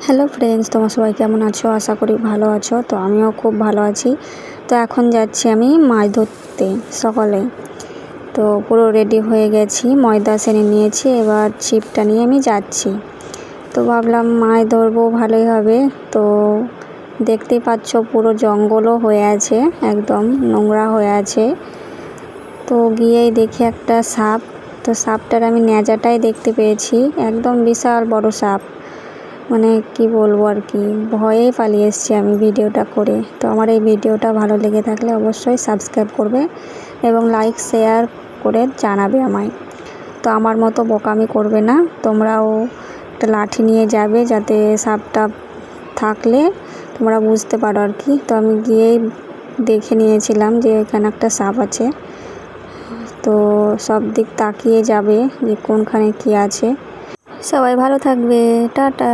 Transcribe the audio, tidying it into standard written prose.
Hello friends, তোমরা সবাই কেমন আছো? আশা করি ভালো আছো। তো আমিও খুব ভালো আছি। তো এখন যাচ্ছি আমি মাছ ধরতে সকালে। তো পুরো রেডি হয়ে গেছি, ময়দা সেনে নিয়েছি, এবার ছিপটা নিয়ে আমি যাচ্ছি। তো ভাবলাম মাছ ধরবো, ভালোই হবে। তো দেখতেই পাচ্ছ পুরো জঙ্গলও হয়ে আছে, একদম নোংরা হয়ে আছে। তো গিয়েই দেখি একটা সাপ। তো সাপটার আমি ন্যাজাটাই দেখতে পেয়েছি, একদম বিশাল বড় সাপ। মানে কি বলবো আর কি, ভয়ে পালিয়ে এসেছি আমি ভিডিওটা করে। তো আমার এই ভিডিওটা ভালো লেগে থাকলে অবশ্যই সাবস্ক্রাইব করবে এবং লাইক শেয়ার করে জানাবে আমায়। তো আমার মতো বোকামি করবে না, তোমরাও একটা লাঠি নিয়ে যাবে যাতে সাপটা থাকলে তোমরা বুঝতে পারো আর কি। তো আমি গিয়েই দেখে নিয়েছিলাম যে এখানে একটা সাপ আছে। তো সব দিক তাকিয়ে যাবে যে কোনখানে কি আছে। সবাই ভালো থাকবে, টাটা।